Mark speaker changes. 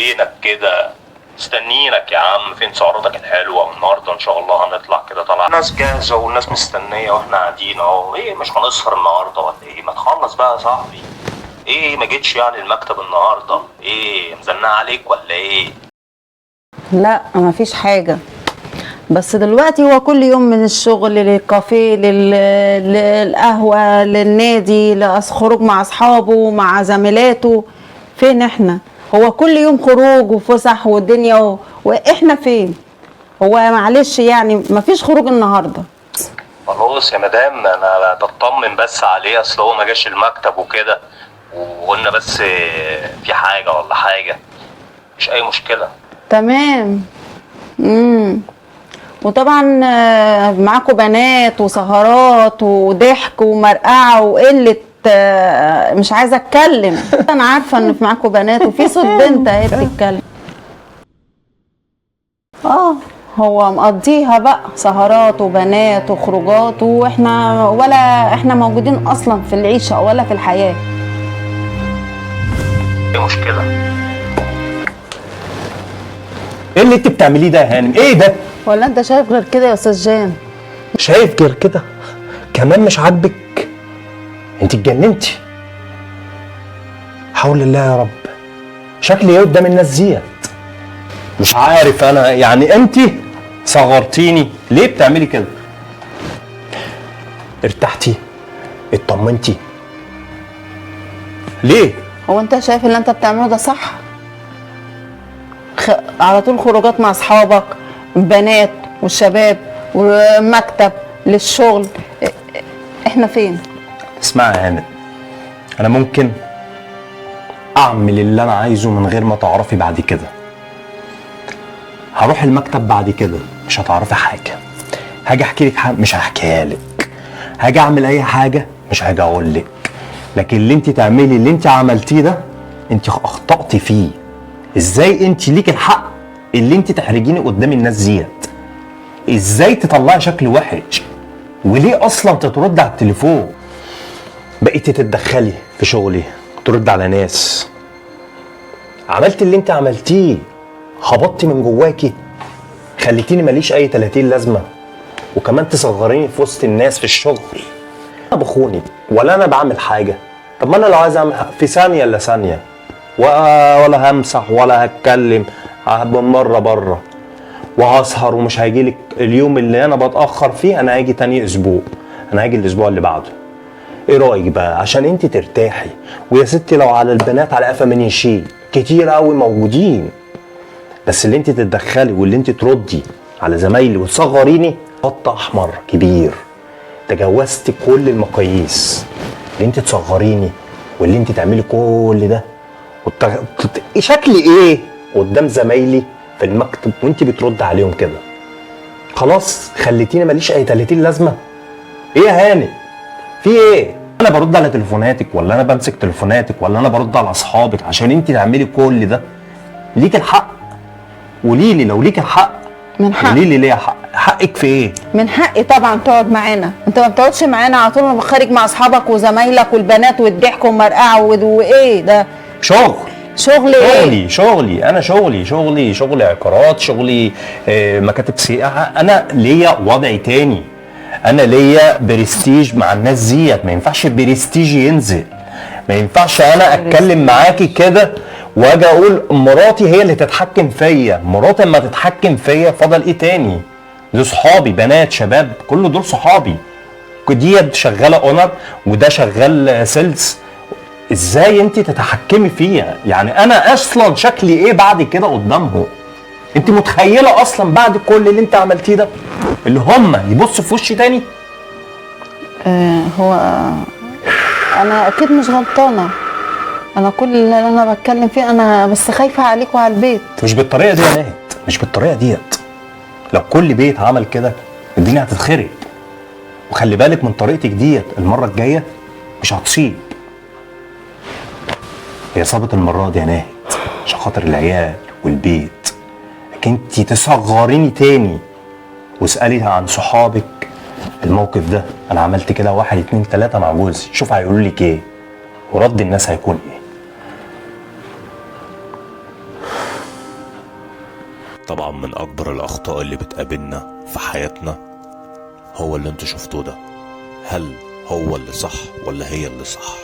Speaker 1: فينك كده؟ مستنيينك يا عم. فين سهرتك الحلوه؟ والنهارده ان شاء الله هنطلع كده طالعه، الناس جاهزه والناس مستنيه واحنا قاعدين اهو. ايه مش هنسهر النهارده ولا ايه؟ ما تخلص بقى يا صاحبي. ايه ما جيتش يعني المكتب النهارده؟ ايه مزنقه عليك ولا ايه؟
Speaker 2: لا مفيش حاجة، بس دلوقتي هو كل يوم من الشغل للكافيه للقهوة للنادي خروج مع أصحابه مع زميلاته. فين احنا؟ هو كل يوم خروج وفسح والدنيا واحنا فين؟ هو معلش يعني مفيش خروج النهاردة.
Speaker 1: خلاص يا مدام، انا بطمن بس عليه، اصل هو ما جاش المكتب وكده، وقلنا بس في حاجه ولا حاجه. مش اي مشكله.
Speaker 2: تمام. وطبعا معاكم بنات وسهرات وضحك ومرقعه وقله، مش عايزه اتكلم. انا عارفه ان معاكم بنات وفي صوت بنت اهي بتتكلم. هو مقضيها بقى سهرات وبنات وخروجات، واحنا ولا احنا موجودين اصلا في العيشه ولا في الحياه.
Speaker 1: ايه مشكله؟
Speaker 3: ايه اللي انت بتعمليه ده يا هانم؟ ايه ده؟
Speaker 2: ولا انت شايف غير كده يا استاذ جان؟
Speaker 3: شايف غير كده؟ كمان مش عاجبك؟ انت اتجننتي. حول الله يا رب، شكلي ايه قدام الناس ديت؟ مش عارف انا يعني. انت صغرتيني ليه بتعملي كده؟ ارتحتي؟ اطمنتي؟ ليه؟
Speaker 2: هو انت شايف اللي انت بتعمله ده صح؟ على طول خروجات مع اصحابك، بنات والشباب ومكتب للشغل. احنا فين؟
Speaker 3: اسمعي يا هانم، انا ممكن اعمل اللي انا عايزه من غير ما تعرفي بعد كده. هروح المكتب بعد كده مش هتعرفي حاجه. هاجي احكي لك حاجه مش هحكيها لك. هاجي اعمل اي حاجه مش هاجي اقول لك. لكن اللي انت تعملي اللي انت عملتيه ده انت اخطأتي فيه. ازاي انت ليك الحق اللي انت تحرجيني قدام الناس ديت؟ ازاي تطلعي شكل وحش؟ وليه اصلا تترد على التليفون؟ بقيتي تتدخلي في شغلي، ترد على ناس. عملت اللي انت عملتيه، هبطتي من جواكي، خليتيني ماليش اي 30 لازمه، وكمان تصغريني في وسط الناس في الشغل. انا بخوني ولا انا بعمل حاجه؟ طب ما انا لو عايز اعمل في ثانيه الا ثانيه ولا همسح ولا هتكلم، هبقى مره بره وهسهر ومش هيجيلك اليوم اللي انا بتاخر فيه. انا هاجي تاني اسبوع، انا هاجي الاسبوع اللي بعده. ايه رايك بقى عشان انت ترتاحي؟ ويا ستي لو على البنات على قفا من يشيل كتير قوي موجودين، بس اللي انت تتدخلي واللي انت تردي على زمايلي وتصغريني خط احمر كبير. تجاوزتي كل المقاييس. اللي انت تصغريني واللي انت تعملي كل ده شكلي ايه قدام زمايلي في المكتب وانت بترد عليهم كده؟ خلاص خليتيني ماليش اي 30 لازمه. ايه يا هاني؟ في ايه؟ انا برد على تليفوناتك ولا انا بمسك تليفوناتك ولا انا برد على اصحابك عشان انت تعملي كل ده؟ ليك الحق. قولي لي لو ليك الحق.
Speaker 2: من حق.
Speaker 3: قولي لي ليه حق. حقك في ايه؟
Speaker 2: من حقي طبعا تقعد معانا. انت ما بتقعدش معانا على طول، ما خارج مع اصحابك وزمايلك والبنات والضحك والمرقعه وايه ده؟
Speaker 3: شغل
Speaker 2: ايه؟
Speaker 3: شغلي انا شغلي عقارات، شغلي مكاتب سياحه. انا ليا وضع تاني، انا ليا برستيج مع الناس ديت. ما ينفعش البرستيج ينزل. ما ينفعش انا اتكلم معاكي كده واجي اقول مراتي هي اللي تتحكم فيا. مراتي اما تتحكم فيا فضل ايه تاني؟ دول صحابي، بنات شباب، كل دول صحابي. ديت شغاله اونر وده شغال سيلز. ازاي انت تتحكمي فيها؟ يعني انا اصلا شكلي ايه بعد كده قدامهم؟ انت متخيله اصلا بعد كل اللي انت عملتيه ده اللي هم يبصوا في وشي تاني؟
Speaker 2: هو انا اكيد مش غلطانه. انا كل اللي انا بتكلم فيه انا بس خايفه عليك وعلى البيت.
Speaker 3: مش بالطريقه دي يا ناهد، مش بالطريقه ديت. لو كل بيت عمل كده الدنيا هتتخرب. وخلي بالك من طريقتك ديت، المره الجايه مش هتصيب. هي صابت المره دي يا ناهد عشان خاطر العيال والبيت. لكن انت تصغريني تاني واسالي عن صحابك. الموقف ده انا عملت كده 1 2 3 مع جوزي، شوف هيقولوا لك ايه ورد الناس هيكون ايه.
Speaker 4: طبعا من اكبر الاخطاء اللي بتقابلنا في حياتنا هو اللي انتوا شفتوه ده. هل هو اللي صح ولا هي اللي صح؟